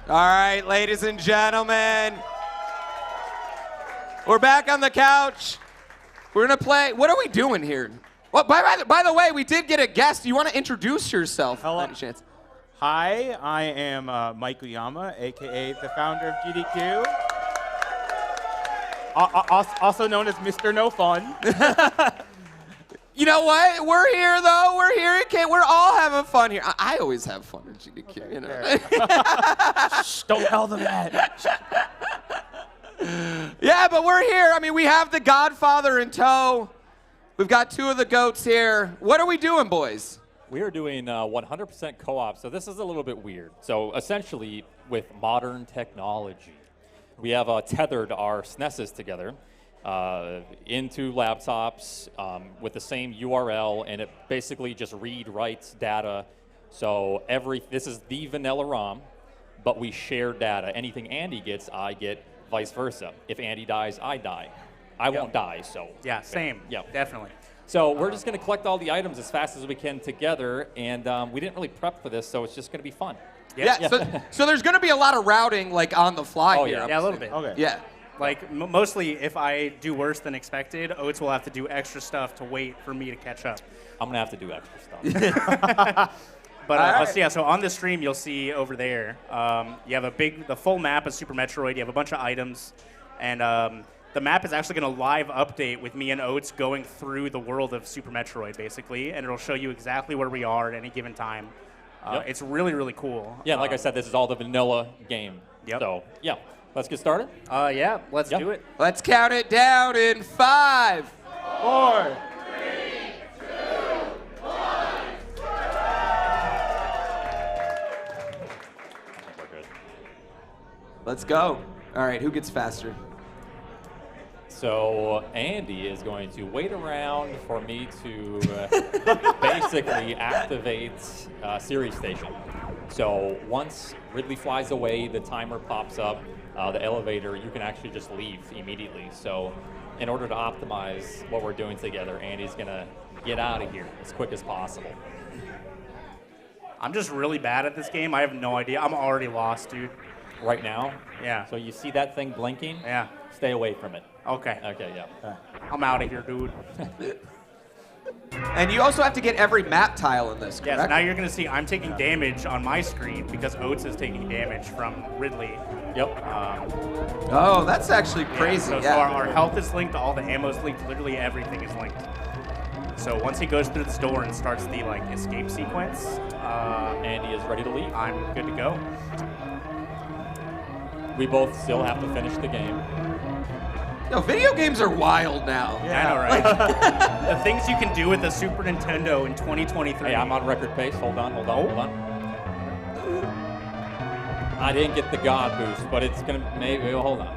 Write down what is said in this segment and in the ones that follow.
All right, ladies and gentlemen. We're back on the couch. We're going to play. What are we doing here? Well, by the way, we did get a guest. Do you want to introduce yourself? Hello. By any chance? Hi, I am Mike Uyama, a.k.a. the founder of GDQ. Also known as Mr. No Fun. You know what? We're here, though. We're here. We're all having fun here. I always have fun at GDQ, you know. Shh, don't tell them that. Yeah, but we're here. I mean, we have the Godfather in tow. We've got two of the goats here. What are we doing, boys? We are doing 100% co-op, so this is a little bit weird. So essentially, with modern technology, we have tethered our SNESes together into laptops with the same URL, and it basically just writes data. So this is the vanilla ROM, but we share data. Anything Andy gets, I get, vice versa. If Andy dies, I die. I won't die, so. Yeah, same. Yeah, Definitely. So we're just going to collect all the items as fast as we can together, and we didn't really prep for this, so it's just going to be fun. Yeah. So there's going to be a lot of routing, like, on the fly here. Yeah, a little bit. Okay. Yeah. Like, mostly, if I do worse than expected, Oates will have to do extra stuff to wait for me to catch up. I'm going to have to do extra stuff. But so on the stream, you'll see over there, you have the full map of Super Metroid. You have a bunch of items, and the map is actually going to live update with me and Oates going through the world of Super Metroid, basically, and it'll show you exactly where we are at any given time. It's really, really cool. Yeah, like I said, this is all the vanilla game. Yep. So, yeah, let's get started. Yeah, let's do it. Let's count it down in 5, 4. Let's go. All right, who gets faster? So Andy is going to wait around for me to basically activate Series Station. So once Ridley flies away, the timer pops up, the elevator, you can actually just leave immediately. So in order to optimize what we're doing together, Andy's going to get out of here as quick as possible. I'm just really bad at this game. I have no idea. I'm already lost, dude. Right now? Yeah. So you see that thing blinking? Yeah. Stay away from it. Okay. Okay, yeah. I'm out of here, dude. And you also have to get every map tile in this, correct? Yes, now you're going to see I'm taking damage on my screen because Oates is taking damage from Ridley. Yep. Oh, that's actually crazy. So our health is linked, all the ammo is linked, literally everything is linked. So once he goes through this door and starts the escape sequence, Andy is ready to leave. I'm good to go. We both still have to finish the game. No, video games are wild now. Yeah. I know, right? The things you can do with the Super Nintendo in 2023. Hey, I'm on record pace. Hold on. I didn't get the God boost, but it's gonna maybe. Hold on.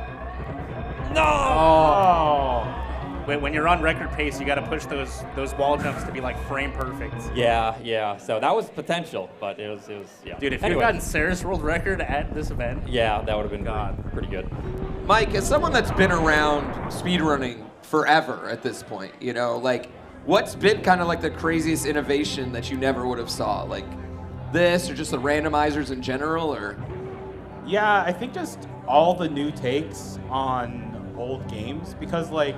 No! Oh. When you're on record pace, you got to push those wall jumps to be like frame perfect. Yeah. So that was potential, but it was yeah. Dude, if you'd gotten Sarah's world record at this event, yeah, that would have been pretty good. Mike, as someone that's been around speedrunning forever at this point, you know, like, what's been kind of like the craziest innovation that you never would have saw? Like this, or just the randomizers in general, or? Yeah, I think just all the new takes on old games, because like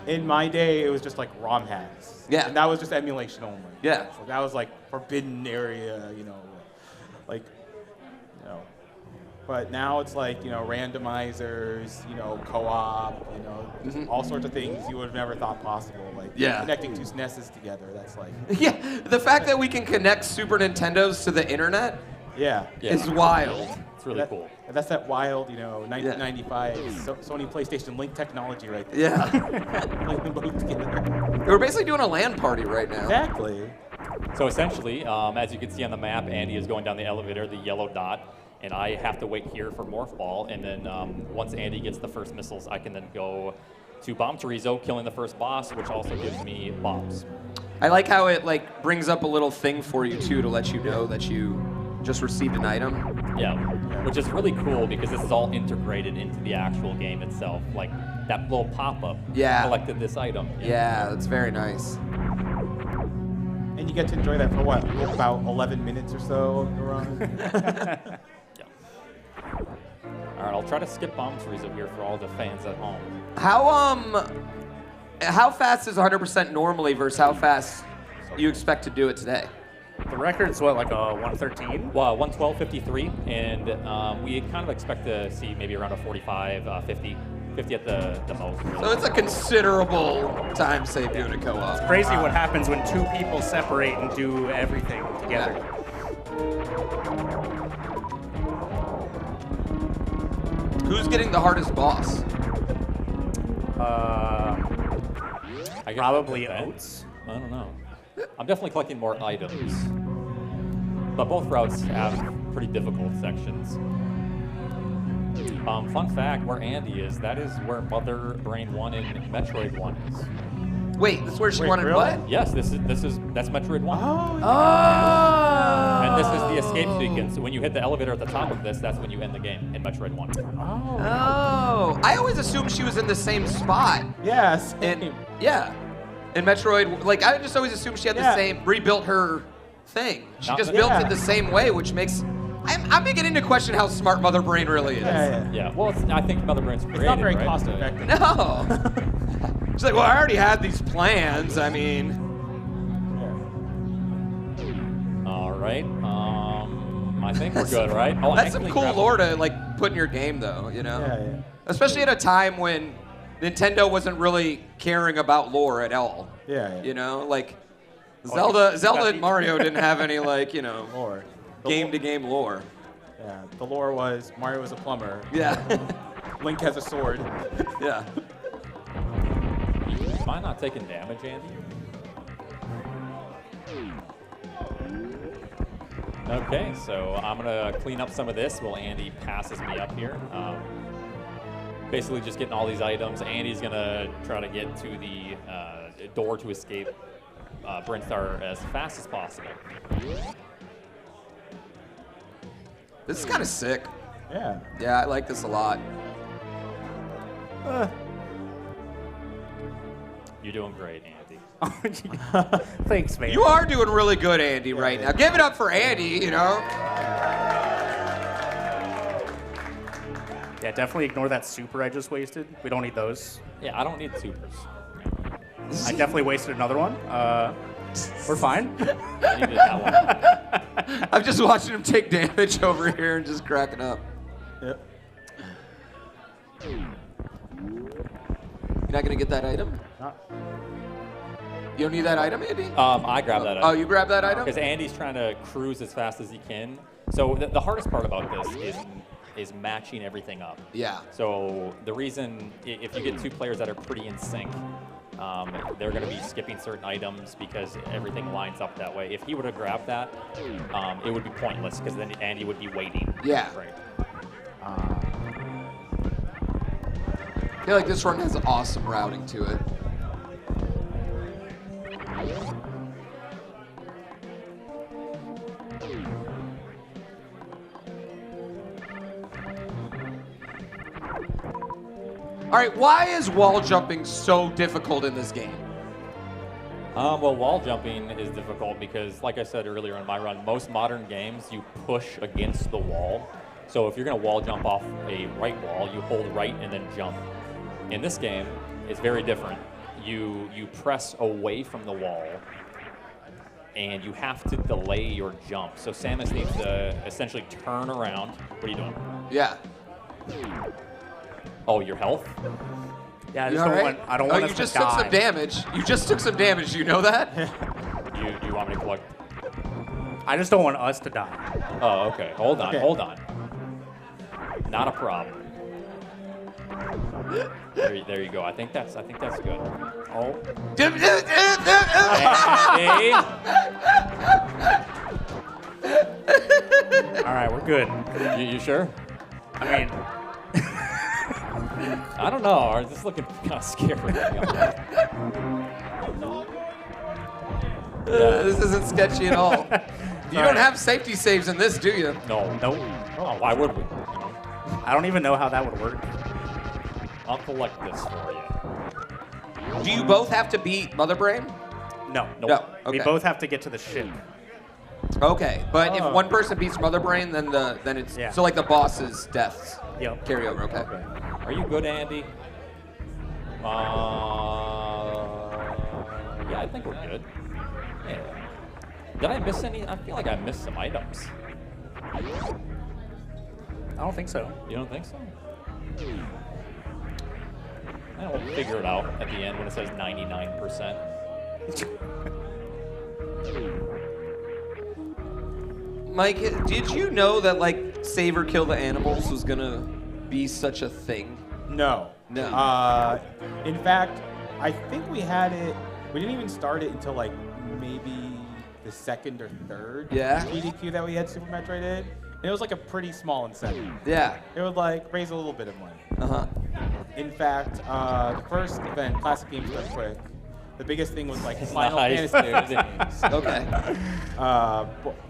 in my day it was just like ROM hacks. Yeah. And that was just emulation only. Yeah. So that was like forbidden area, like, but now it's like, randomizers, co-op, just all sorts of things you would have never thought possible. Like connecting two SNESes together, that's like. Yeah, the fact that we can connect Super Nintendos to the internet is wild. It's really cool. That's that wild, 1995 Sony PlayStation Link technology right there. Yeah. Link them both together. We're basically doing a LAN party right now. Exactly. So essentially, as you can see on the map, Andy is going down the elevator, the yellow dot, and I have to wait here for Morph Ball, and then once Andy gets the first missiles, I can then go to Bomb Chorizo, killing the first boss, which also gives me bombs. I like how it brings up a little thing for you too to let you know that you just received an item. Yeah, which is really cool because this is all integrated into the actual game itself. Like that little pop-up collected this item. Yeah, that's very nice. And you get to enjoy that for what? About 11 minutes or so of the run? try to skip bomb trees up here for all the fans at home. How fast is 100% normally versus how fast you expect to do it today? The record's what, like a 113? Well, 112.53, and we kind of expect to see maybe around a 45, 50 at the most. Really. So it's a considerable time saved doing a co-op. Crazy what happens when two people separate and do everything together. Yeah. Who's getting the hardest boss? I guess Probably that's Oats. I don't know. I'm definitely collecting more items. But both routes have pretty difficult sections. Fun fact, where Andy is, that is where Mother Brain 1 and Metroid 1 is. Wait, that's where she wanted really? what? Yes, that's Metroid 1. Oh! And this is the escape sequence. When you hit the elevator at the top of this, that's when you end the game in Metroid 1. Oh! I always assumed she was in the same spot. Yes. In Metroid, like I just always assumed she had the same, rebuilt her thing. She Not just the- built it the same way, which makes, I'm beginning to question how smart Mother Brain really is. Yeah, well, I think Mother Brain's creative, It's not very right? cost effective. No. She's like, well, I already had these plans. I mean, All right. I think we're good, right? Oh, that's some actually cool grab- lore to like put in your game, though. You know, Yeah. especially at a time when Nintendo wasn't really caring about lore at all. Yeah. You know, like Zelda and Mario didn't have any like Lore. game-to-game lore. Yeah. The lore was Mario was a plumber. Yeah. Link has a sword. Yeah. Am I not taking damage, Andy? Okay, so I'm gonna clean up some of this while Andy passes me up here. Basically just getting all these items. Andy's gonna try to get to the door to escape Brinstar as fast as possible. This is kind of sick. Yeah. Yeah, I like this a lot. You're doing great, Andy. Thanks, man. You are doing really good, Andy, right now. Give it up for Andy, Yeah, definitely ignore that super I just wasted. We don't need those. Yeah, I don't need supers. I definitely wasted another one. We're fine. I needed that one. I'm just watching him take damage over here and just cracking up. Yep. You're not gonna get that item? Not- You don't need that item, Andy? I grabbed that. Oh, you grabbed that item? Because Andy's trying to cruise as fast as he can. So the hardest part about this is matching everything up. Yeah. So the reason, if you get two players that are pretty in sync, they're going to be skipping certain items because everything lines up that way. If he would have grabbed that, it would be pointless because then Andy would be waiting. Yeah. Right. I feel like this run has awesome routing to it. All right, why is wall jumping so difficult in this game? Well, wall jumping is difficult because, like I said earlier in my run, most modern games you push against the wall. So if you're going to wall jump off a right wall, you hold right and then jump. In this game, it's very different. You press away from the wall, and you have to delay your jump. So Samus needs to essentially turn around. What are you doing? Yeah. Oh, your health? Yeah, I You just all don't right? want. I don't want us you to just took die. some damage. You just took some damage. You know that? Do you want me to collect? I just don't want us to die. Oh, okay. Hold on. Okay. Hold on. Not a problem. There you go. I think that's good. Oh. Hey. All right, we're good. You sure? I mean, I don't know. This is looking kind of scary. This isn't sketchy at all. You don't have safety saves in this, do you? No. nope. Oh, why would we? I don't even know how that would work. I'll collect this for you. Do you both have to beat Mother Brain? No. Nope. No. Okay. We both have to get to the ship. Okay, but if Oh. one person beats Mother Brain, then it's Yeah. so like the boss's deaths. Yep. Carryover, okay. Are you good, Andy? Yeah, I think we're good. Yeah. Did I miss any? I feel like I missed some items. I don't think so. You don't think so? We'll figure it out at the end when it says 99%. Mike, did you know that like save or kill the animals was gonna be such a thing? No. No. In fact, I think we had it. We didn't even start it until like maybe the second or third GDQ that we had Super Metroid in. And it was like a pretty small incentive. Yeah. It would like raise a little bit of money. Uh-huh. In fact, the first event, Classic Games Done Quick, the biggest thing was like Final Nice, Fantasy dude. games. Okay.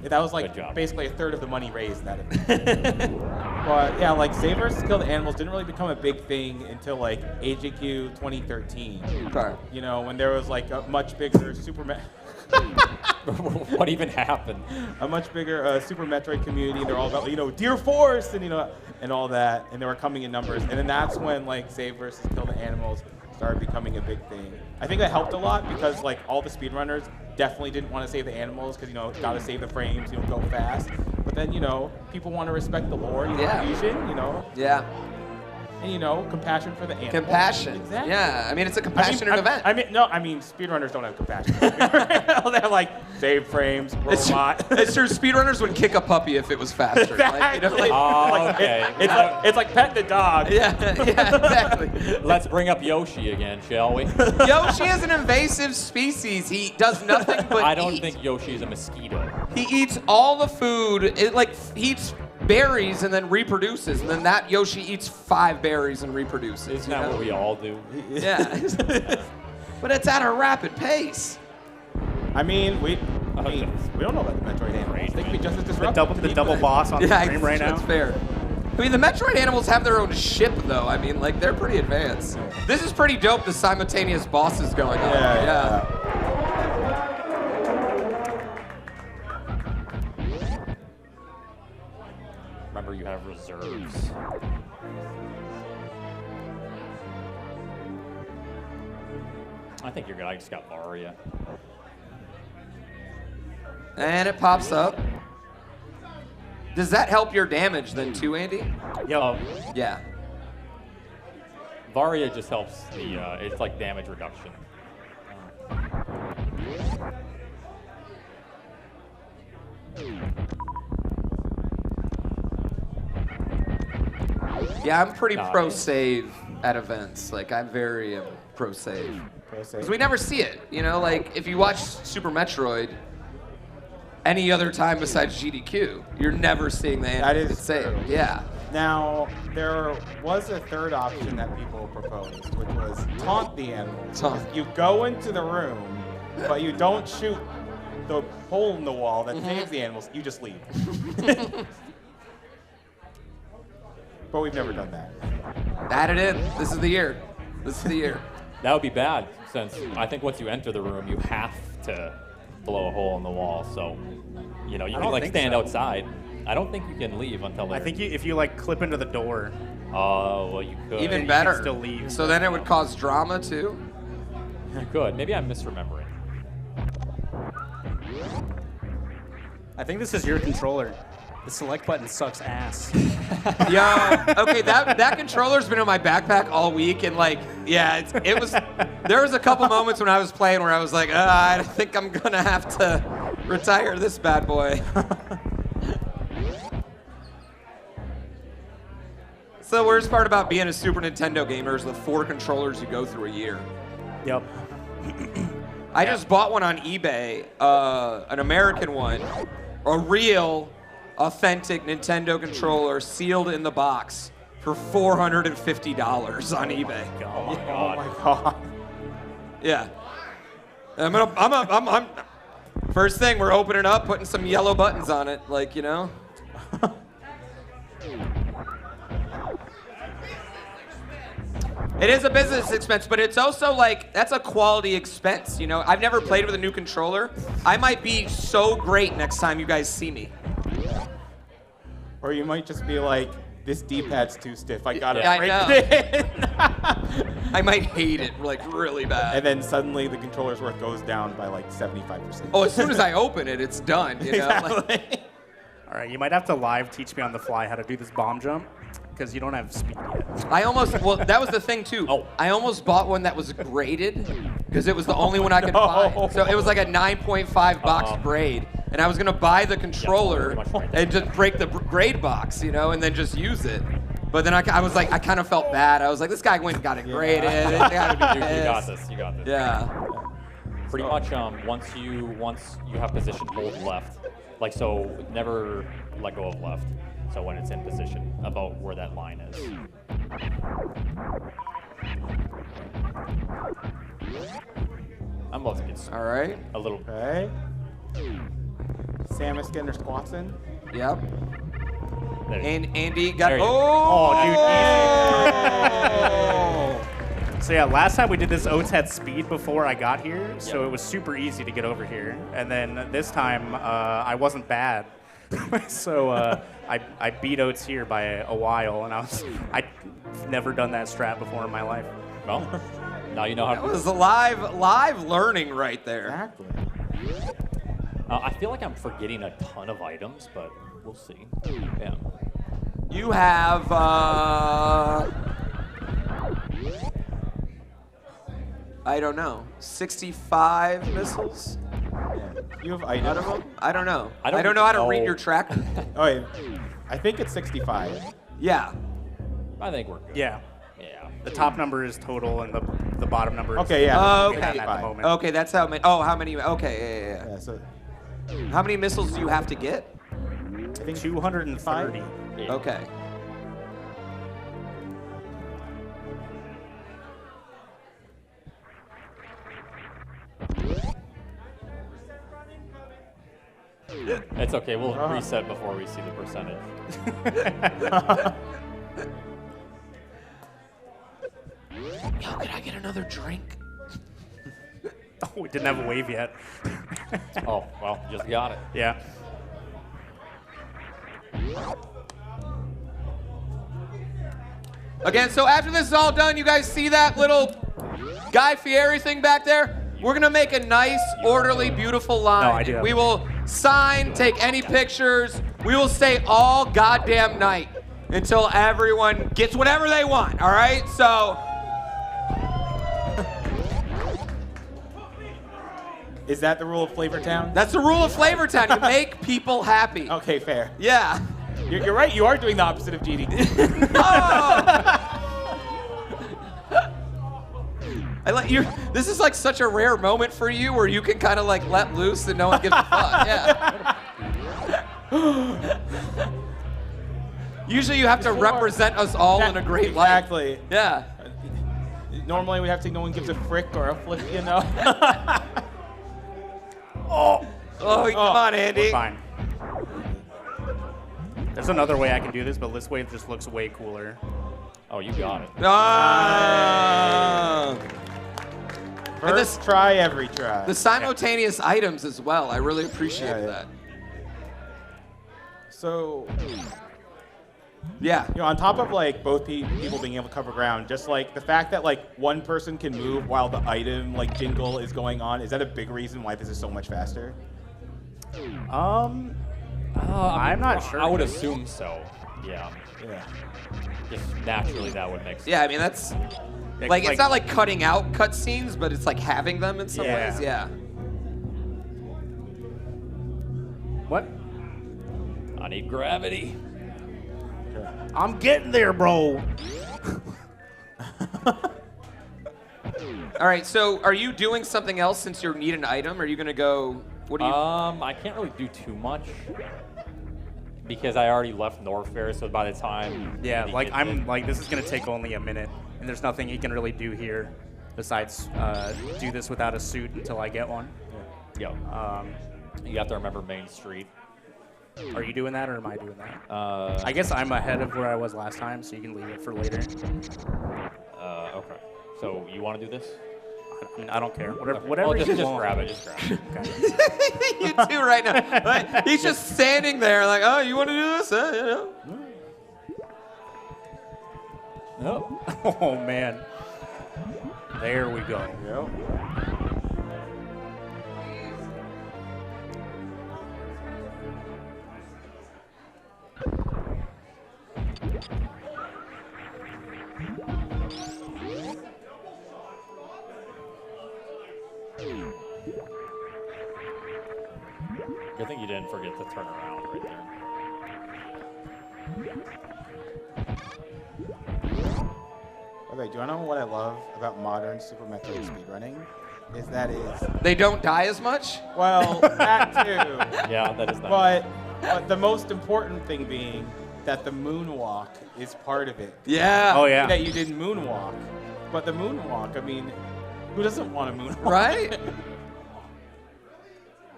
That was like basically a third of the money raised that event. But yeah, like Save vs. Kill the Animals didn't really become a big thing until like AGQ 2013. Okay. You know, when there was like a much bigger What even happened? a much bigger Super Metroid community. They're all about, you know, Dear Force and, you know, and all that. And they were coming in numbers. And then that's when like Save vs. Kill the Animals started becoming a big thing. I think that helped a lot because like all the speedrunners definitely didn't want to save the animals because, you know, gotta save the frames, you know, go fast. But then, you know, people want to respect the lore, you know, fusion, you know. Yeah. And, you know, compassion for the animals. Compassion. Exactly. Yeah. I mean, it's a compassionate event. I mean, speedrunners don't have compassion. They're like, save frames, robot. It's true. Speedrunners would kick a puppy if it was faster. Like, you know, like, Okay. It's like pet the dog. yeah, exactly. Let's bring up Yoshi again, shall we? Yoshi is an invasive species. He does nothing but I don't eat. think Yoshi is a mosquito. He eats all the food. He eats berries and then reproduces, and then that Yoshi eats 5 berries and reproduces. Isn't that what we all do? Yeah. But it's at a rapid pace. I mean, we don't know about the Metroid animals. They could be just as disruptive. The double boss on the screen right now. That's fair. I mean, the Metroid animals have their own ship, though. I mean, like, they're pretty advanced. This is pretty dope, the simultaneous bosses going on. Yeah. Remember, you have reserves. I think you're good. I just got Varia. And it pops up. Does that help your damage then too, Andy? Yo. Yeah. Varia just helps the, it's like damage reduction. Yeah, I'm pretty pro-save at events. Like, I'm very pro-save. Because we never see it, you know? Like, if you watch Super Metroid, any other time besides GDQ, you're never seeing the animals get saved. Yeah. Now, there was a third option that people proposed, which was taunt the animals. You go into the room, but you don't shoot the hole in the wall that saves the animals. You just leave. But we've never done that. Add it in. This is the year. This is the year. That would be bad, since I think once you enter the room, you have to blow a hole in the wall. So, you know, you can like stand outside. I don't think you can leave until I think if you like clip into the door. Oh, well, you could. Even better. You can still leave. So then it would cause drama too? You could. Maybe I'm misremembering. I think this is your controller. The select button sucks ass. Yo, okay, that controller's been in my backpack all week, and like, yeah, it was. There was a couple moments when I was playing where I was like, I think I'm gonna have to retire this bad boy. So the worst part about being a Super Nintendo gamer is the 4 controllers you go through a year. Yep. I just bought one on eBay, an American one, a real, authentic Nintendo controller sealed in the box for $450 on eBay. Oh my god. Oh my god. Yeah. I'm first thing, we're opening up, putting some yellow buttons on it, like, you know. It is a business expense, but it's also like, that's a quality expense, you know? I've never played with a new controller. I might be so great next time you guys see me. Or you might just be like this D-pad's too stiff. I gotta Yeah, I break know. it in. I might hate it like really bad. And then suddenly the controller's worth goes down by like 75%. Oh, as soon as I open it, it's done. You know? Exactly. All right, you might have to live teach me on the fly how to do this bomb jump, because you don't have speed yet. I almost, well, that was the thing too. Oh. I almost bought one that was graded because it was the only one I could find. So it was like a 9.5 box grade. And I was going to buy the controller and just break the grade box, you know, and then just use it. But then I was like, I kind of felt bad. I was like, this guy went and got it graded. They gotta be You got pissed. this. You got this. Yeah. Pretty much. Once you have position, hold left. Like so, never let go of left. So when it's in position, about where that line is. I'm about to get All right. a little. Okay. Samus getting her squats in. Yep. There you And Andy got. There you go. Oh, dude, So yeah, last time we did this, Oates had speed before I got here, so it was super easy to get over here. And then this time, I wasn't bad. So I beat Oates here by a while, and I'd never done that strat before in my life. Well, now you know how That to. was live learning right there. Exactly. I feel like I'm forgetting a ton of items, but we'll see. Yeah. You have. I don't know. 65 missiles Yeah. You have out items. of them? I don't know. I don't know how to know. read your track. Oh, yeah. I think it's 65. Yeah. I think we're good. Yeah, Yeah. the top number is total, and the bottom number is Okay, yeah. Oh, we have okay. at the moment. Okay, that's how many. Oh, how many? Okay, yeah. Yeah, so How many missiles do you have to get? I think 230. Yeah. Okay. It's okay. We'll reset before we see the percentage. Yo, can I get another drink? Oh, we didn't have a wave yet. Oh, well, just got it. Yeah. Again, so after this is all done, you guys see that little Guy Fieri thing back there? We're gonna make a nice, orderly, beautiful line. No, I do have We it. will sign, take any pictures. We will stay all goddamn night until everyone gets whatever they want, all right? So, Is that the rule of Flavor Town? that's the rule of Flavor Town. You make people happy. Okay, fair. Yeah. You're right. You are doing the opposite of GD. I let you. This is like such a rare moment for you where you can kind of like let loose and no one gives a fuck. Yeah. Usually you have to represent us all in a great light. Exactly. Yeah. Normally we have to say no one gives a frick or a flip, you know? Oh, come on, Andy. Fine. There's another way I can do this, but this way just looks way cooler. Oh, you got it. Ah. And First try, every try. the simultaneous items as well. I really appreciated Yeah. that. So, Yeah. you know, on top of like both people being able to cover ground, just like the fact that like one person can move while the item like jingle is going on, is that a big reason why this is so much faster? I'm not sure. I would assume so. Yeah. Yeah. Just naturally, that would make sense. Yeah, I mean, that's like it's not like cutting out cutscenes, but it's like having them in some Yeah. ways. Yeah. What? I need gravity. I'm getting there, bro. All right, so are you doing something else since you need an item? Are you gonna go? What do you? I can't really do too much because I already left Norfair, so by the time Yeah, he like gets I'm in- like this is gonna take only a minute, and there's nothing he can really do here besides do this without a suit until I get one. Yo, you have to remember Main Street. Are you doing that, or am I doing that? I I guess I'm ahead of where I was last time, so you can leave it for later. okay. So you want to do this? I mean, I don't care. Whatever, Okay. whatever Oh, you just want. grab it. Just grab it. Okay. You two right now. Like, he's just standing there, like, oh, you want to do this? You know. Oh, oh man. There we go. Yep. Good thing you didn't forget to turn around right there. Okay, do you know what I love about modern Super Metroid speedrunning? Is that They don't die as much? well, that too. Yeah, that is nice. But the most important thing being that the moonwalk is part of it. Yeah. Oh yeah. That you didn't moonwalk. But the moonwalk, I mean, who doesn't want to moonwalk? Right?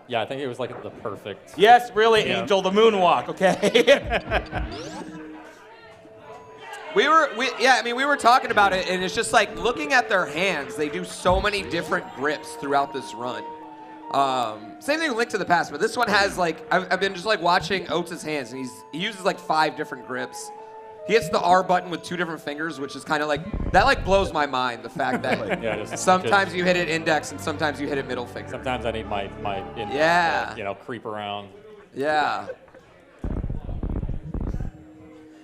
Yeah, I think it was like the perfect. Yes, really, Yeah. Angel, the moonwalk, okay? We were talking about it, and it's just like looking at their hands. They do so many different grips throughout this run. Same thing with Link to the Past, but this one has like I've been just like watching Oates' hands, and he uses like 5 different grips. He hits the R button with 2 different fingers, which is kind of like that like blows my mind. The fact that Yeah, just- sometimes you hit it index and sometimes you hit it middle finger. Sometimes I need my index Yeah. to, creep around. Yeah.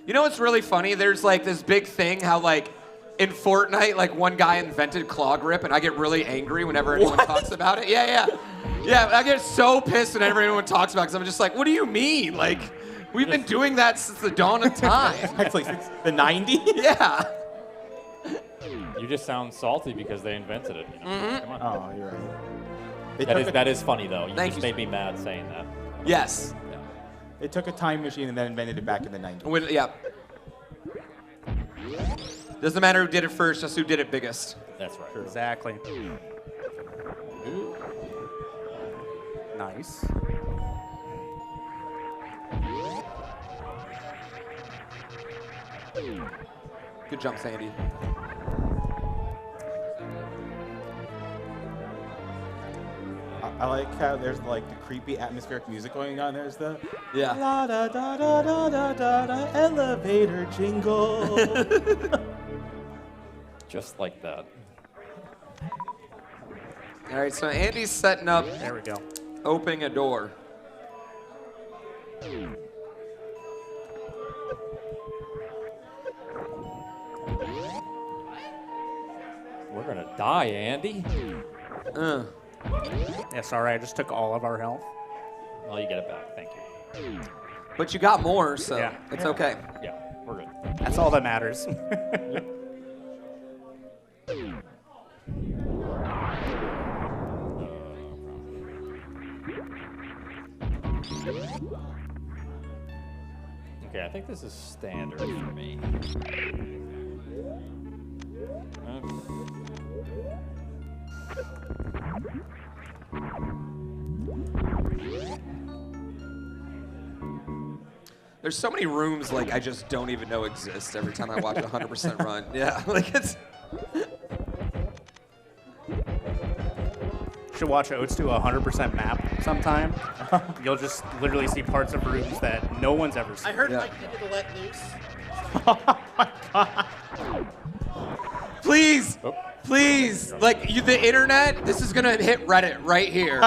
You know what's really funny? There's like this big thing how like in Fortnite, like one guy invented claw grip, and I get really angry whenever anyone talks about it. Yeah. I get so pissed whenever anyone talks about it because I'm just like, what do you mean? Like, we've been doing that since the dawn of time. Actually, since the 90s? Yeah. You just sound salty because they invented it. Come on. Oh, you're right. They That took is that is funny though. You Thank just you. made me mad saying that. Yes. They took a time machine and then invented it back in the 90s. Yeah. Doesn't matter who did it first, just who did it biggest. That's right. Exactly. Nice. Good jump, Sandy. I like how there's like the creepy atmospheric music going on. There's the Yeah. la da da da da da da da elevator jingle. Just like that. All right, so Andy's setting up, There we go. opening a door. We're gonna die, Andy. Yeah, sorry, I just took all of our health. Well, you get it back. Thank you. But you got more, so Yeah. it's okay. Yeah, we're good. That's all that matters. Okay, I think this is standard for me. There's so many rooms like I just don't even know exist every time I watch a 100% run. Yeah, like it's. Should watch Oates do a 100% map sometime. You'll just literally see parts of rooms that no one's ever seen. I heard Yeah. Mike needed to let loose. Please, Oh. please, like the internet. This is gonna hit Reddit right here.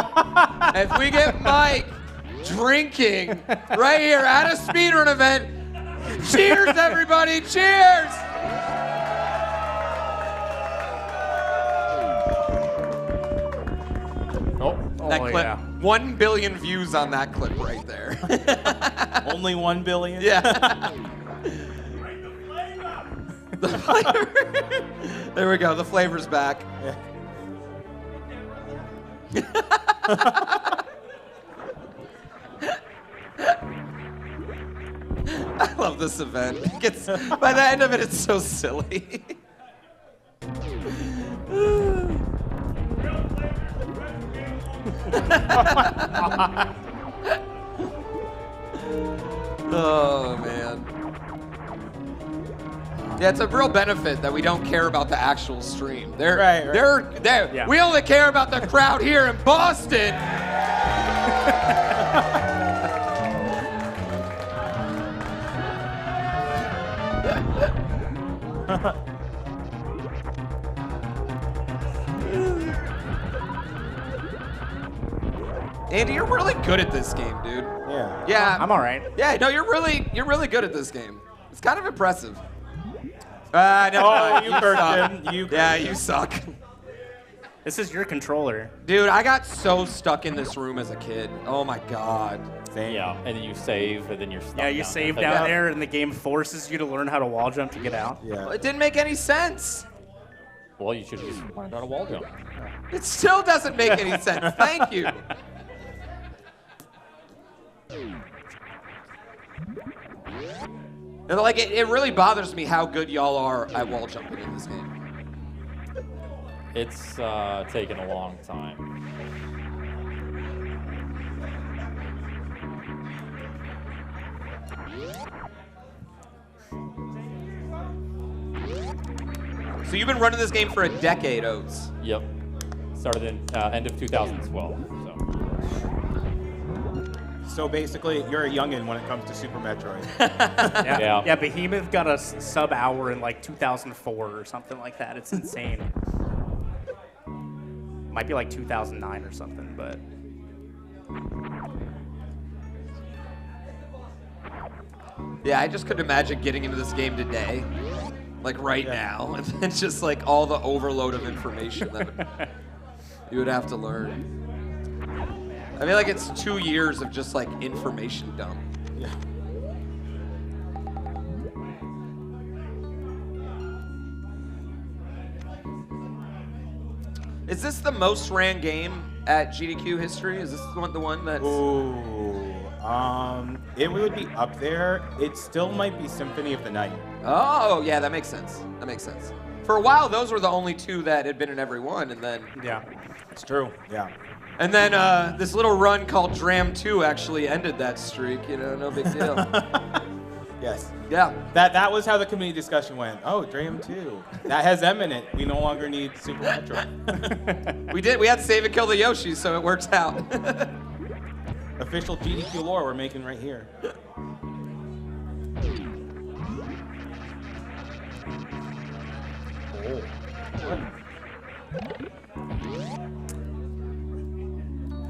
If we get Mike drinking right here at a speedrun event, cheers, everybody, cheers! Oh, That Oh, clip, yeah. 1 billion views on that clip right there. Only 1 billion? Yeah. The flavor. There we go. The flavor's back. Yeah. I love this event. It gets, by the end of it, it's so silly. Oh man. Yeah, it's a real benefit that we don't care about the actual stream. Right. Yeah. We only care about the crowd here in Boston. Andy, you're really good at this game, dude. Yeah. Yeah. I'm all right. Yeah, no, you're really good at this game. It's kind of impressive. Never mind. You cursed him. Yeah, you suck. This is your controller. Dude, I got so stuck in this room as a kid. Oh my god. Same. Yeah, and then you save, and then you're stuck. Yeah, you save down there, and the game forces you to learn how to wall jump to get out. Yeah. It didn't make any sense. Well, you should just learn how to wall jump. It still doesn't make any sense. Thank you. And like, it really bothers me how good y'all are at wall jumping in this game. It's taken a long time. So you've been running this game for a decade, Oates. Yep. Started in end of 2012. So basically, you're a youngin' when it comes to Super Metroid. Yeah. Yeah, Behemoth got a sub-hour in like 2004 or something like that. It's insane. Might be like 2009 or something, but... Yeah, I just couldn't imagine getting into this game today, like right now, and then just like all the overload of information that you would have to learn. I feel like it's 2 years of just like information dump. Yeah. Is this the most ran game at GDQ history? Is this the one that's... Ooh. It would be up there. It still might be Symphony of the Night. Oh, yeah, that makes sense. That makes sense. For a while, those were the only two that had been in every one, and then... Yeah. It's true. Yeah. And then this little run called Dram 2 actually ended that streak, you know, no big deal. Yes. Yeah. That was how the community discussion went. Oh, Dram 2. That has M in it. We no longer need Super Metroid. We had to save and kill the Yoshi, so it works out. Official GDQ lore we're making right here.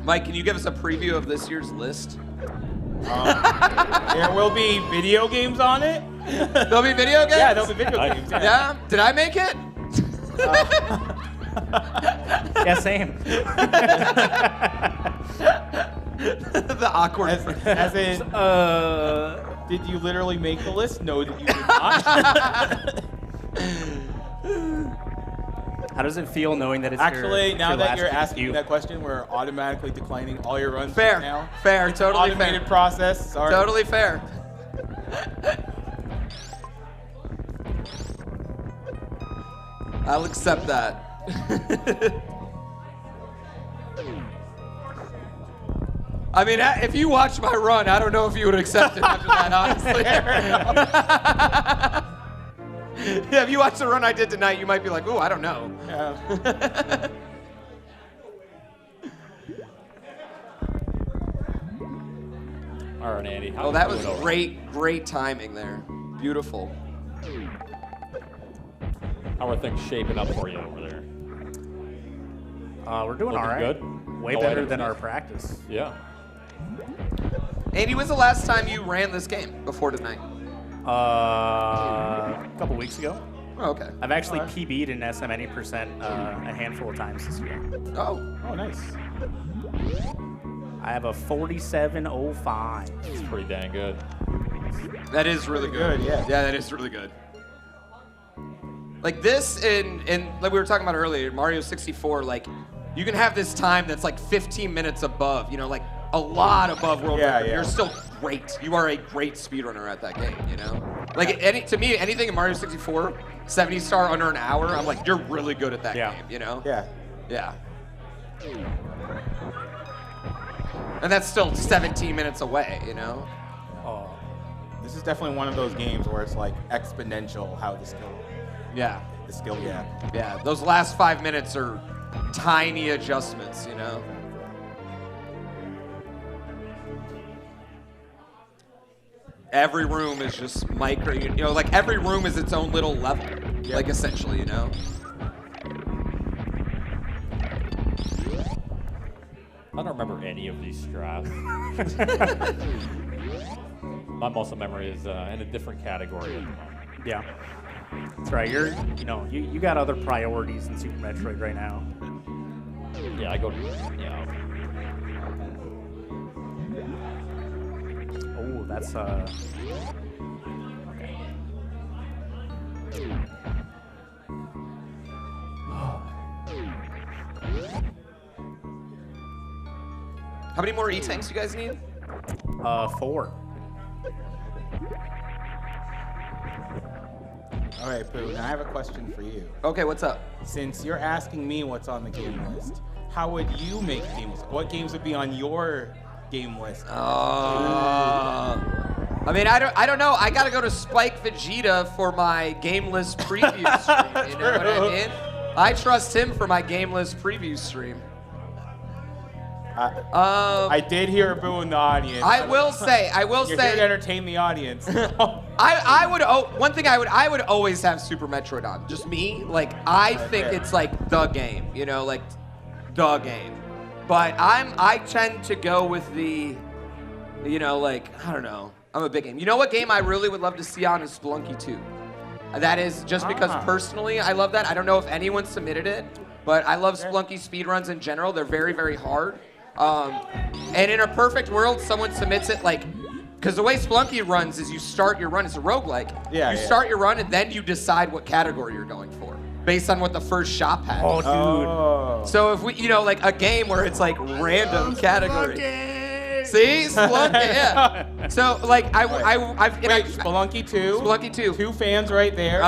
Mike, can you give us a preview of this year's list? There will be video games on it. There'll be video games? Yeah, there'll be video games. Yeah. Yeah? Did I make it? Yeah, same. The awkward. As in, did you literally make the list? No, that you did not. How does it feel knowing that it's Actually, your, now your that last you're GDQ? asking that question, we're automatically declining all your runs Fair. right now. Fair. Totally Automated fair. process. Sorry. Totally fair. I'll accept that. I mean, if you watched my run, I don't know if you would accept it after that, honestly. Yeah, if you watched the run I did tonight, you might be like, ooh, I don't know. Yeah. All right, Andy. How Oh, you that was doing over? great timing there. Beautiful. How are things shaping up for you over there? We're doing Looking all right. good? Way No better items than missed? our practice. Yeah. Andy, when's the last time you ran this game before tonight? A couple weeks ago. Oh, okay. I've actually PB'd in SM any percent a handful of times this year. Oh, Oh, nice. I have a 47.05. It's pretty dang good. that is really good. Good, yeah. Yeah, that is really good. Like this and like we were talking about earlier, Mario 64, like you can have this time that's like 15 minutes above, you know, like a lot above world Yeah, record. yeah. You're still great. You are a great speedrunner at that game, you know? Like to me, anything in Mario 64, 70 star under an hour, I'm like, you're really good at that Yeah. game, you know? Yeah. Yeah. And that's still 17 minutes away, you know? Oh. This is definitely one of those games where it's like exponential how the skill gap. Yeah, those last 5 minutes are tiny adjustments, you know? Every room is just micro, you know, like every room is its own little level. Yep. like essentially, you know. I don't remember any of these strats. My muscle memory is in a different category at the moment. Yeah. That's right. You got other priorities in Super Metroid right now. Yeah, I go to, yeah. Oh, that's okay. How many more E-tanks you guys need? 4. All right, Pooh, now I have a question for you. Okay, what's up? Since you're asking me what's on the game list, how would you make a game list? What games would be on your game list? I mean, I don't know. I gotta go to Spike Vegeta for my game list preview stream. You know what I mean? I trust him for my game list preview stream. I did hear a boo in the audience. I will say, You're here to entertain the audience. I would. One thing I would always have Super Metroid on. Just me. Like I think it's like the game. You know, like the game. But I tend to go with the, you know, like I don't know. I'm a big game. You know what game I really would love to see on is Spelunky 2. That is just because personally I love that. I don't know if anyone submitted it, but I love Spelunky speedruns in general. They're very, very hard. And in a perfect world, someone submits it like, because the way Spelunky runs is you start your run, it's a roguelike. Yeah, you start your run and then you decide what category you're going for based on what the first shop has. Oh, dude. Oh. So if we, you know, like a game where it's like random category. See? Spelunky, yeah. So like I've Spelunky 2. Spelunky 2. 2 fans right there.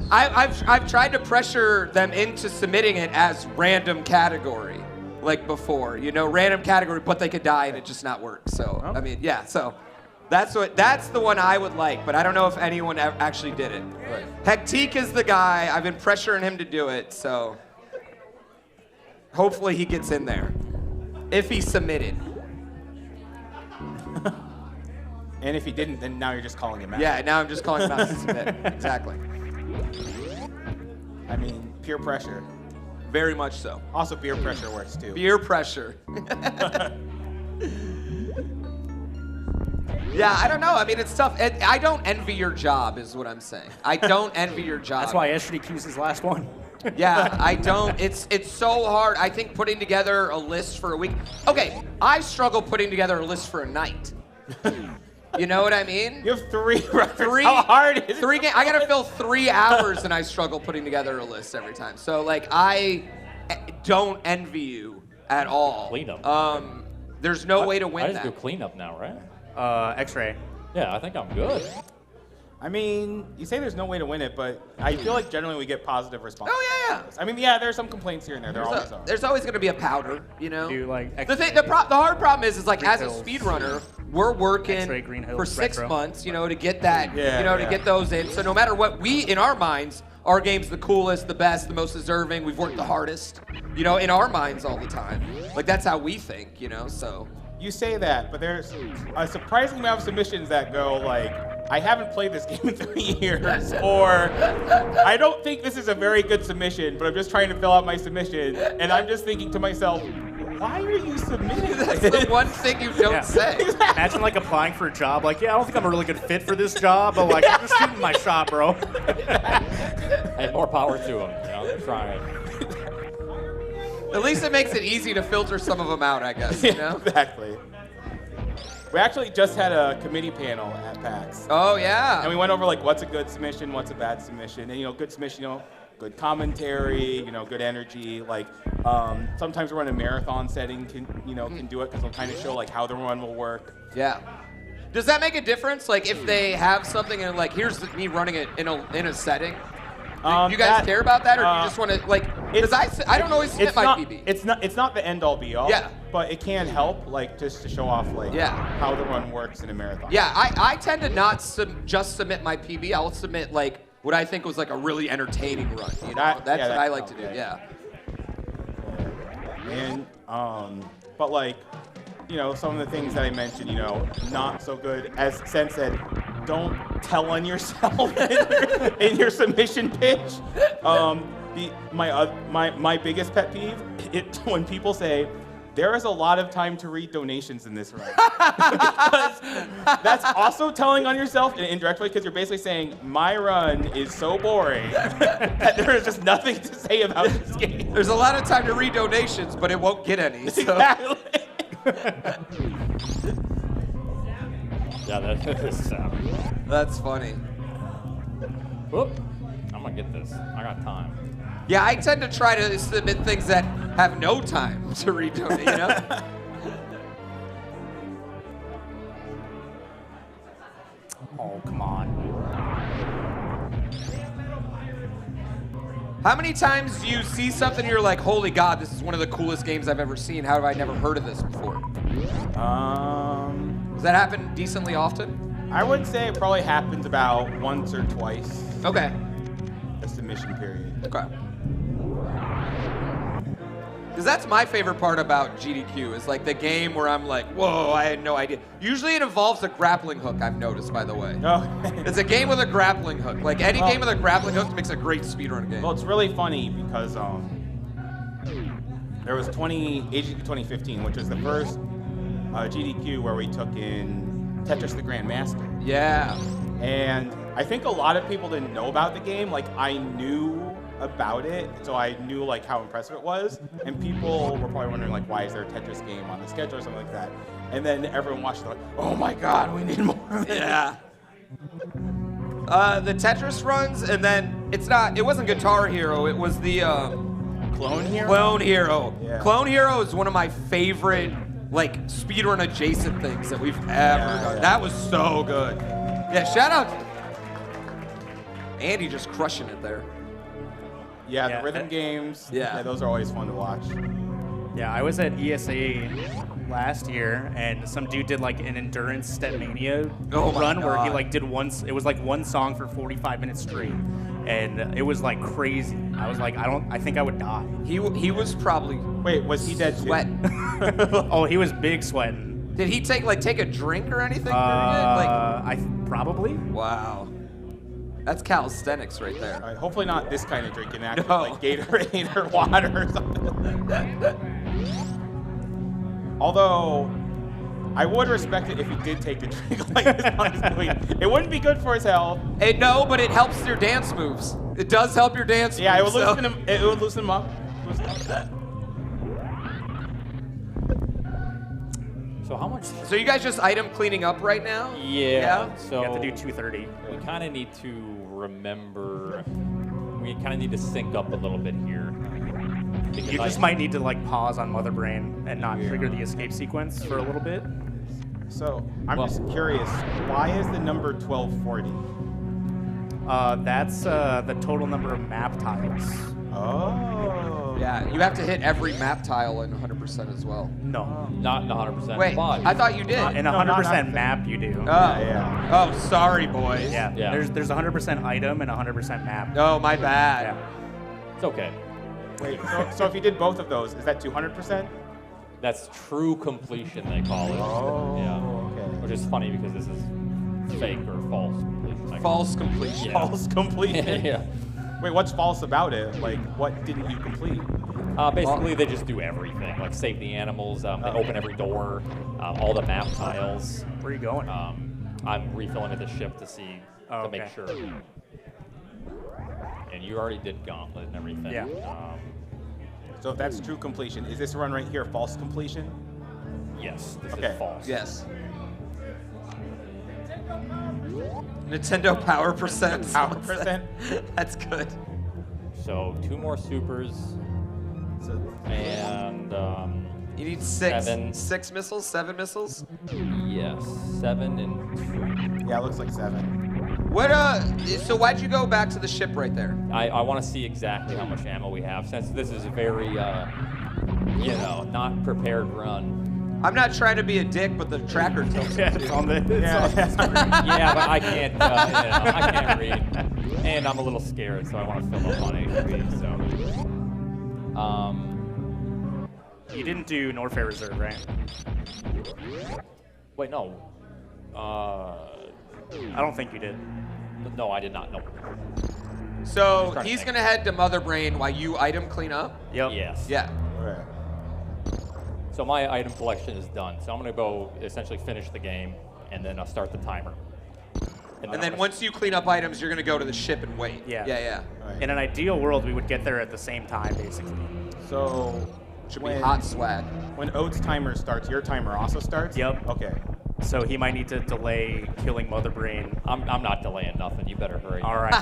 I've tried to pressure them into submitting it as random category, like before, you know, random category, but they could die and it just not work. So I mean, yeah. So that's the one I would like, but I don't know if anyone actually did it. Right. Hectique is the guy. I've been pressuring him to do it, so hopefully he gets in there if he submitted. And if he didn't, then now you're just calling him out. Yeah, now I'm just calling him out to submit. Exactly. I mean, peer pressure. Very much so. Also, peer pressure works too. Peer pressure. Yeah, I don't know. I mean, it's tough. I don't envy your job, is what I'm saying. I don't envy your job. That's why SDQ's his last one. Yeah, I don't. It's so hard. I think putting together a list for a week. Okay, I struggle putting together a list for a night. You know what I mean? You have 3 runners. How hard is it? 3 games. I gotta fill 3 hours, and I struggle putting together a list every time. So like, I don't envy you at all. Cleanup. There's no way to win I just that. do cleanup now, right? X-ray. Yeah, I think I'm good. I mean, you say there's no way to win it, but I feel like generally we get positive responses. Oh yeah. I mean, yeah, there's some complaints here and there. There always are. There's always gonna be a powder, you know. Do like The hard problem is like Green as a Hills. speedrunner, we're working X-ray, Green Hills, for 6 retro. months, you know, to get that, Yeah, you know, yeah. to get those in. So no matter what, we in our minds, our game's the coolest, the best, the most deserving. We've worked the hardest, you know, in our minds all the time. Like that's how we think, you know. So. You say that, but there's a surprising amount of submissions that go like, I haven't played this game in 3 years, or I don't think this is a very good submission, but I'm just trying to fill out my submission, and I'm just thinking to myself, why are you submitting That's this? the one thing you don't say. Imagine like applying for a job. Like, yeah, I don't think I'm a really good fit for this job, but like, I'm just shooting my shot, bro. Hey, more power to them. You know, they're trying. At least it makes it easy to filter some of them out, I guess, you know? Exactly. We actually just had a committee panel at PAX. Oh, yeah. And we went over like what's a good submission, what's a bad submission, and you know, good submission, you know, good commentary, you know, good energy. Like sometimes we run a marathon setting, can do it because they'll kind of show like how the run will work. Yeah. Does that make a difference? Like if they have something and like here's me running it in a setting. You guys care about that, or do you just want to like? Because I don't always submit my PB. It's not the end all be all. Yeah. But it can help, like just to show off like how the run works in a marathon. Yeah, I tend to not just submit my PB. I'll submit like what I think was like a really entertaining run. You know, that's what I like to do. Yeah. And but like, you know, some of the things that I mentioned, you know, not so good. As Sen said, don't tell on yourself in your submission pitch. My biggest pet peeve when people say, there is a lot of time to read donations in this run. Because that's also telling on yourself in an indirect way, because you're basically saying, my run is so boring that there is just nothing to say about this game. There's a lot of time to read donations, but it won't get any. So. Exactly. Yeah, that's That's funny. Whoop. I'm gonna get this. I got time. Yeah, I tend to try to submit things that have no time to read donate, you know? Oh, come on. How many times do you see something and you're like, holy God, this is one of the coolest games I've ever seen. How have I never heard of this before? Does that happen decently often? I would say it probably happens about once or twice Okay. a submission period. Okay. Because that's my favorite part about GDQ is like the game where I'm like, whoa, I had no idea. Usually it involves a grappling hook, I've noticed, by the way. Oh. It's a game with a grappling hook. Like any game with a grappling hook makes a great speedrun game. Well, it's really funny because there was AGDQ 2015, which was the first GDQ where we took in Tetris the Grandmaster. Yeah. And I think a lot of people didn't know about the game. Like, I knew about it, so I knew like how impressive it was. And people were probably wondering like, why is there a Tetris game on the schedule or something like that? And then everyone watched it like, oh my God, we need more of this. Yeah. The Tetris runs, and then it wasn't Guitar Hero, it was the Clone Hero? Clone Hero. Yeah. Clone Hero is one of my favorite like speedrun adjacent things that we've ever done. yeah. That was so good. Yeah, shout out Andy just crushing it there. Yeah, Yeah, the rhythm games. Yeah. Those are always fun to watch. Yeah, I was at ESA last year, and some dude did like an endurance Stepmania Oh my run where he God. like did it was like one song for 45 minutes straight, and it was like crazy. I was like, I think I would die. He was probably Wait, was he dead too? sweating. Oh, he was big sweating. Did he take a drink or anything during it? Like, Probably. wow. That's calisthenics right there. All right, hopefully not this kind of drinking, actually, No. like Gatorade or water or something. Although, I would respect it if he did take a drink like this on his movie. It wouldn't be good for his health. No, but it helps your dance moves. It does help your dance Yeah, it moves. would so- loosen him. It would loosen him up. So how much? So you guys just item cleaning up right now? Yeah. Yeah? So You have to do 230. we kind of need to remember. We kind of need to sync up a little bit here. Because You just might need to like pause on Mother Brain and not trigger the escape sequence for a little bit. So, I'm Well- just curious, why is the number 1240? That's the total number of map tiles. Oh. Yeah, you have to hit every map tile in 100% as well. No. not in 100%. Wait, but I thought you did. In a No, not 100% that. map, you do. Oh. Yeah. Oh, sorry, boys. Yeah. Yeah. There's 100% item and 100% map. Oh, my bad. Yeah. it's okay. Wait, so if you did both of those, is that 200%? That's true completion, they call it. Oh, Yeah. okay. Which is funny because this is fake or false completion. I guess. False completion. Yeah. False completion. Yeah. Wait, what's false about it? Like, what didn't you complete? Basically, they just do everything, like save the animals. They open every door, all the map tiles. Where are you going? I'm refilling at the ship to see Oh, to make okay. sure. And you already did Gauntlet and everything. Yeah. So if that's true completion, is this run right here false completion? Yes, this Okay. is false. Yes. Nintendo Power percent. Power percent? That's good. So 2 more supers So, and You need six. Seven. 6 missiles? 7 missiles? yes, 7 and 2. yeah, it looks like 7. What, so why'd you go back to the ship right there? I want to see exactly how much ammo we have since this is a very, not prepared run. I'm not trying to be a dick, but the tracker tells me Yeah, it's on the. Yeah. Yeah, but I can't, I can't read, and I'm a little scared, so I want to fill up on HP. So, You didn't do Norfair Reserve, right? wait, no. I don't think you did. No, I did not. No. So trying to he's think. gonna head to Mother Brain while you item clean up. Yep. Yes. Yeah. Right. So my item collection is done. So I'm going to go essentially finish the game, and then I'll start the timer. And then once you clean up items, you're gonna go to the ship and wait. Yeah. Yeah. Right. In an ideal world, we would get there at the same time, basically. So Should be hot swag. when Oat's timer starts, your timer also starts? Yep. Okay. So he might need to delay killing Mother Brain. I'm not delaying nothing. You better hurry. All right.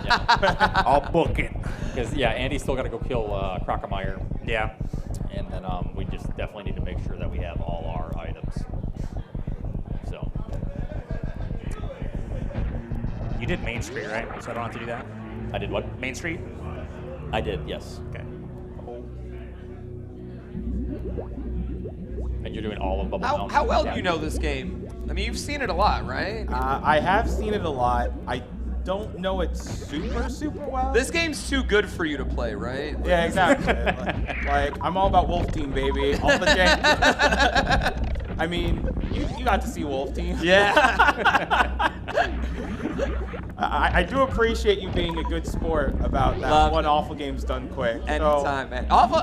I'll book it. Because, yeah, Andy's still got to go kill Crocomire. Yeah. And then we just definitely need to make sure that we have all our items. So, You did Main Street, right? So I don't have to do that? I did what? Main Street? I did, yes. Okay. And you're doing all of Bubble Mountain. How well Yeah. do you know this game? I mean, you've seen it a lot, right? I have seen it a lot. I don't know it super well. This game's too good for you to play, right? Yeah, exactly. like, I'm all about Wolf Team, baby. All the jank. I mean, you got to see Wolf Team. Yeah. I do appreciate you being a good sport about that Love one it. awful game's done quick. Anytime, man. Awful.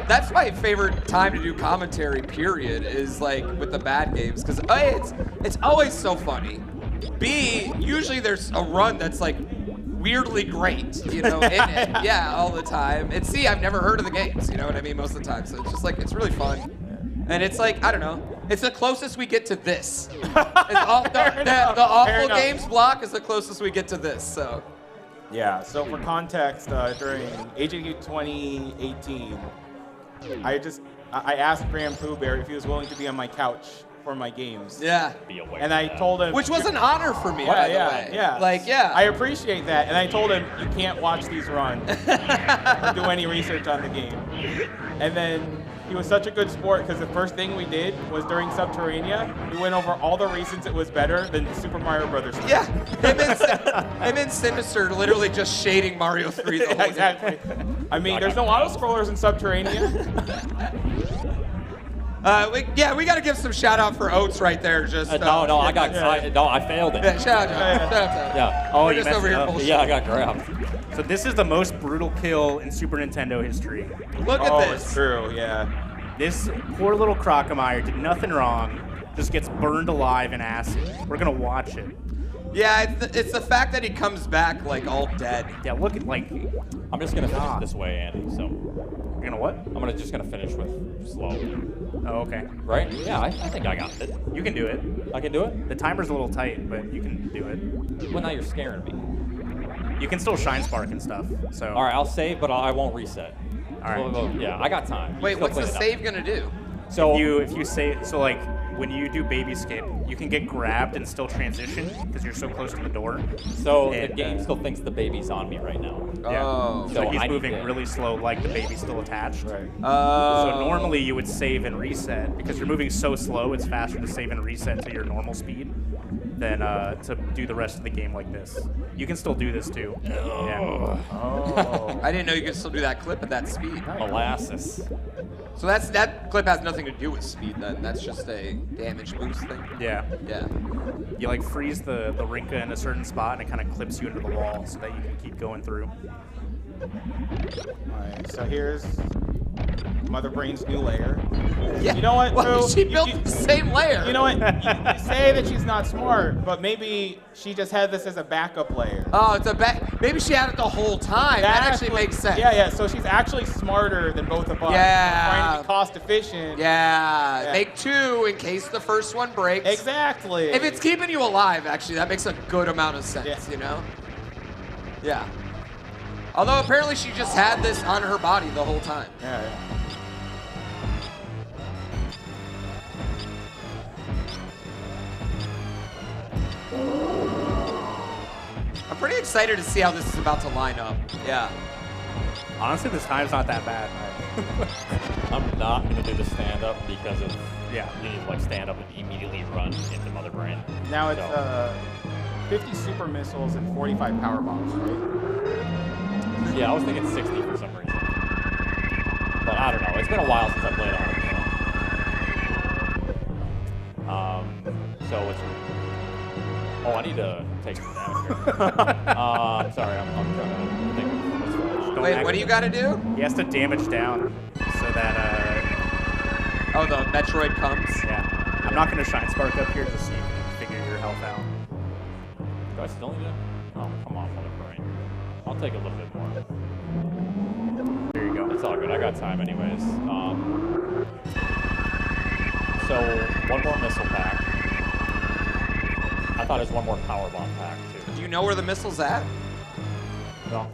That's my favorite time to do commentary. Period. Is like with the bad games because A, it's always so funny. B, usually there's a run that's like weirdly great, in it. Yeah, all the time. And C, I've never heard of the games. You know what I mean? Most of the time. So it's just like it's really fun. And it's like, I don't know, it's the closest we get to this. It's all, the awful games block is the closest we get to this, so. Yeah, so for context, during AJQ 2018, I asked GrandPooBear if he was willing to be on my couch for my games. Yeah. Be aware And of I that. told him... Which was an honor for me, Yeah, by the yeah, way. yeah. Like, yeah. I appreciate that. And I told him, you can't watch these run or do any research on the game. And then he was such a good sport because the first thing we did was during Subterranea, we went over all the reasons it was better than Super Mario Brothers 3. Yeah, him and Sinister literally just shading Mario 3 the whole game. Exactly. I mean, there's no auto-scrollers in Subterranea. We got to give some shout out for Oats right there. Just No, I failed it. Yeah, shout out to him. Yeah. Oh, We're you just messed over it here up. bullshitting. Yeah, I got grabbed. So this is the most brutal kill in Super Nintendo history. Look at Oh, this. it's true, yeah. This poor little Crocomire did nothing wrong, just gets burned alive in acid. We're gonna watch it. Yeah, it's the fact that he comes back like all dead. Yeah, look at I'm just going to finish this way, Andy. So you're gonna what? I'm just going to finish with slow. Oh, okay. Right? Yeah, I think I got it. You can do it. I can do it? The timer's a little tight, but you can do it. Well, now you're scaring me. You can still shine spark and stuff. So All right, I'll save, but I won't reset. All right. Well, yeah, I got time. Wait, Still what's the clean it up. save gonna do? So if you say so, like when you do baby skip, you can get grabbed and still transition because you're so close to the door. So And, the game still thinks the baby's on me right now. Yeah. Oh. So So he's I need moving to- really slow, like the baby's still attached. Right. Oh. So normally you would save and reset because you're moving so slow. It's faster to save and reset to your normal speed than to do the rest of the game like this. You can still do this too. Yeah. Oh. I didn't know you could still do that clip at that speed. Molasses. So that clip has nothing to do with speed then. That's just a damage boost thing. Yeah. Yeah. You like freeze the Rinka in a certain spot and it kind of clips you into the wall so that you can keep going through. Alright, so here's Mother Brain's new layer. Yeah. You know what, Well, Drew? she built the same layer. You know what? You say that she's not smart, but maybe she just had this as a backup layer. Oh, it's a back. Maybe she had it the whole time. That actually makes sense. Yeah. So she's actually smarter than both of us. Yeah. Trying to be cost efficient. Yeah. Yeah. Make two in case the first one breaks. Exactly. If it's keeping you alive, actually, that makes a good amount of sense, Yeah. you know? Yeah. Although apparently she just had this on her body the whole time. Yeah. I'm pretty excited to see how this is about to line up. Yeah. Honestly, this time's not that bad. I'm not going to do the stand-up because of, Yeah. you need to like stand up and immediately run into Mother Brain. Now it's So, 50 super missiles and 45 power bombs, right? yeah, I was thinking 60 for some reason. But I don't know. It's been a while since I played on it. So it's Oh, I need to take some damage here. Sorry, I'm trying to think of what's going on. Wait, what do you got to do? He has to damage down so that, Oh, the Metroid comes. yeah. I'm not going to Shine Spark up here just so you can figure your health out. Do I still need it? Oh, come on, Brain. I'll take a little bit more. There you go. It's all good. I got time anyways. So, one more missile pack. I thought it was one more power bomb pack, too. Do you know where the missile's at? No.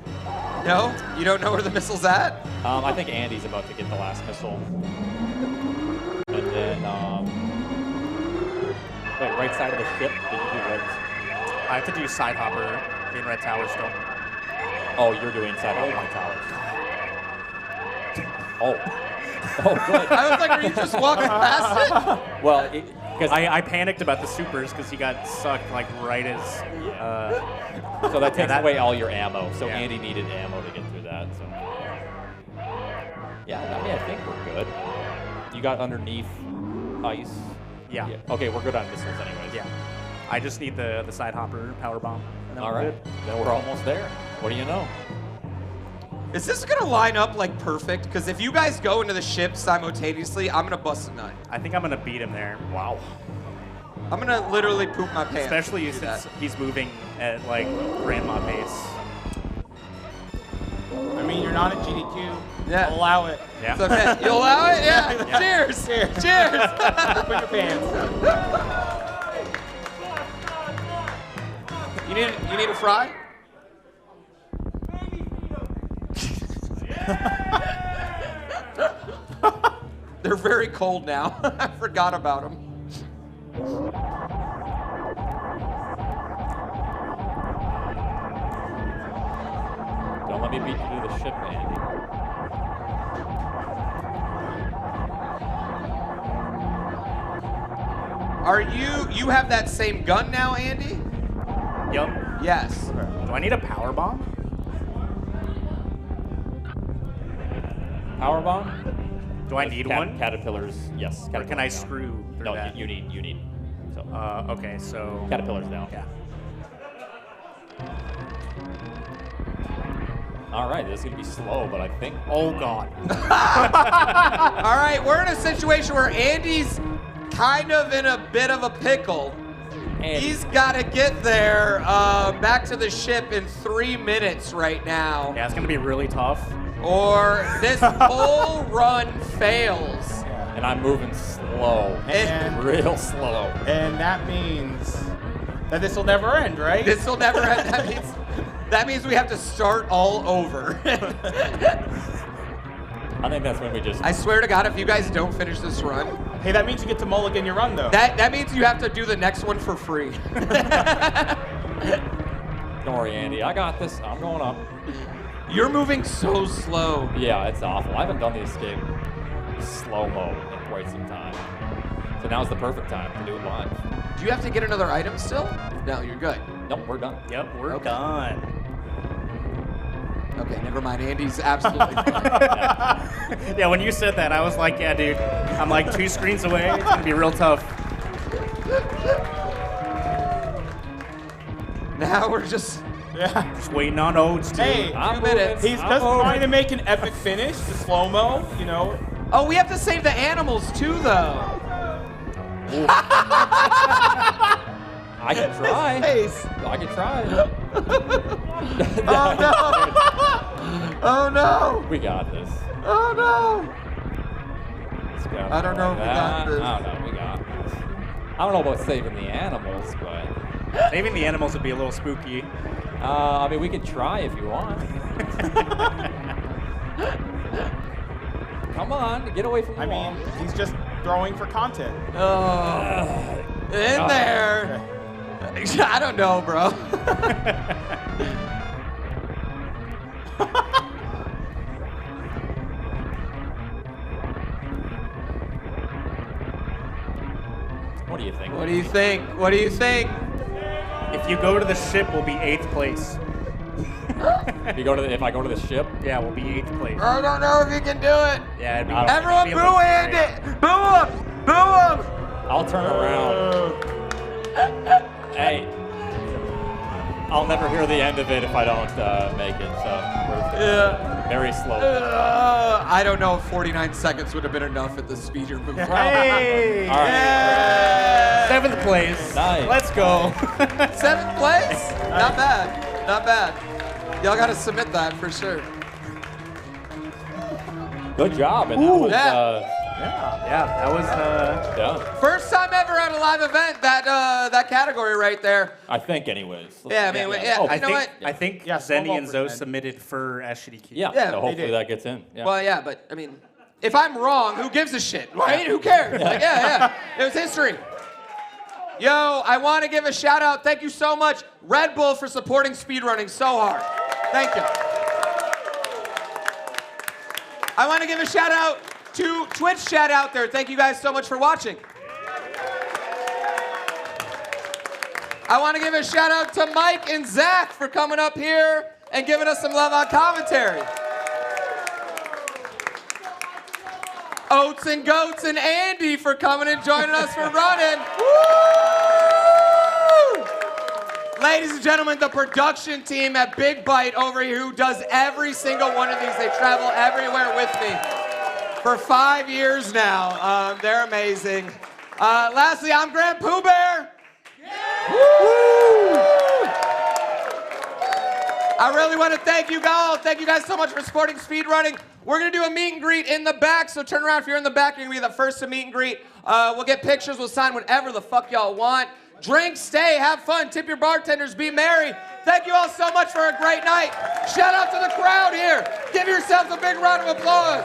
No? You don't know where the missile's at? I think Andy's about to get the last missile. And then, wait, right side of the ship? Did you do right? I have to do Side Hopper in Red Tower still. Oh, you're doing side of my towers. Oh. Oh, good. I was like, are you just walking past it? Well, because I panicked about the supers because he got sucked like right as. so that takes that- away all your ammo. So Yeah. Andy needed ammo to get through that. So yeah, I mean, I think we're good. You got underneath ice. Yeah. Okay, we're good on missiles anyways. Yeah. I just need the Side Hopper power bomb. And then All we're right. good. Then we're almost there. What do you know? Is this gonna line up like perfect? Because if you guys go into the ship simultaneously, I'm gonna bust a nut. I think I'm gonna beat him there. Wow. I'm gonna literally poop my pants. Especially Do since that. he's moving at like grandma pace. I mean, you're not at GDQ. Yeah. I'll allow it. Yeah. It's okay. You allow it? Yeah. Yeah. Cheers. Cheers. Cheers. Put your pants. You need a fry? They're very cold now. I forgot about them. Don't let me beat you to the ship, Andy. Are you have that same gun now, Andy? Yup. Yes. Do I need a power bomb? Power bomb? Do I need one? Caterpillars, yes. Or can I Caterpillars down. screw through No, that? you need. So Okay, so. caterpillars down. Yeah. All right, this is gonna be slow, but I think. Oh God. All right, we're in a situation where Andy's kind of in a bit of a pickle. Andy. He's got to get there back to the ship in 3 minutes right now, Yeah, it's gonna be really tough. or this whole run fails. And I'm moving slow. And- Real slow. And that means that this will never end, right? This will never end. That means we have to start all over. I think that's when we just. I swear to God, if you guys don't finish this run, Hey, that means you get to mulligan your run, though. that means you have to do the next one for free. Don't worry, Andy. I got this. I'm going up. You're moving so slow. Yeah, it's awful. I haven't done the escape slow-mo in quite some time. So now's the perfect time to do it live. Do you have to get another item still? No, you're good. Nope, we're done. Yep, we're Okay. done. Okay, never mind. Andy's absolutely fine. Yeah, when you said that, I was like, yeah, dude. I'm like 2 screens away. It's gonna be real tough. Now we're just. Yeah. Just waiting on Oats, dude. Hey, I'm 2 minutes. moving. he's I'm just moving. trying to make an epic finish, the slow-mo, you know. Oh, we have to save the animals too, though. I can try. Face. I can try. Oh no! Oh no! We got this. Oh no! Let's go. I don't know if we got this. I don't know. We got this. I don't know about saving the animals, but Saving the animals would be a little spooky. I mean, we can try if you want. Come on, get away from the I wall. mean, he's just throwing for content. Oh, in there. I don't know, bro. What do you think? What do you think? What do you think? If you go to the ship, we'll be 8th place. If I go to the ship, Yeah, we'll be 8th place. I don't know if you can do it. Yeah, it'd be, I don't- Everyone it'd be a boo little Andy! scary. Boo him! Boo him! I'll turn around. Hey, I'll never hear the end of it if I don't make it. So we're very slow. I don't know if 49 seconds would have been enough at the speed you're moving. Hey! All right. 7th place. Nice. Let's go. 7th place? Not bad. Not bad. Y'all got to submit that for sure. Good job. And that was, Yeah, that was. yeah. First time ever at a live event, that category right there. I think, anyways. Yeah, I mean, yeah. Oh, You know what? I think Yeah, Zenny and Zoe 12%. submitted for SGDQ. Yeah. Yeah, so they hopefully did. that gets in. Yeah. Well, yeah, but I mean, if I'm wrong, who gives a shit, right? Who cares? Like, yeah. It was history. Yo, I want to give a shout out. Thank you so much, Red Bull, for supporting speedrunning so hard. Thank you. I want to give a shout out to Twitch chat out there. Thank you guys so much for watching. I want to give a shout out to Mike and Zach for coming up here and giving us some love on commentary. Oats and Goats and Andy for coming and joining us for running. Woo! Ladies and gentlemen, the production team at Big Bite over here who does every single one of these. They travel everywhere with me for 5 years now. They're amazing. Lastly, I'm GrandPooBear. Woo! I really want to thank you all. Thank you guys so much for supporting speedrunning. We're going to do a meet and greet in the back, so turn around if you're in the back. You're going to be the first to meet and greet. We'll get pictures. We'll sign whatever the fuck y'all want. Drink, stay, have fun, tip your bartenders, be merry. Thank you all so much for a great night. Shout out to the crowd here. Give yourselves a big round of applause.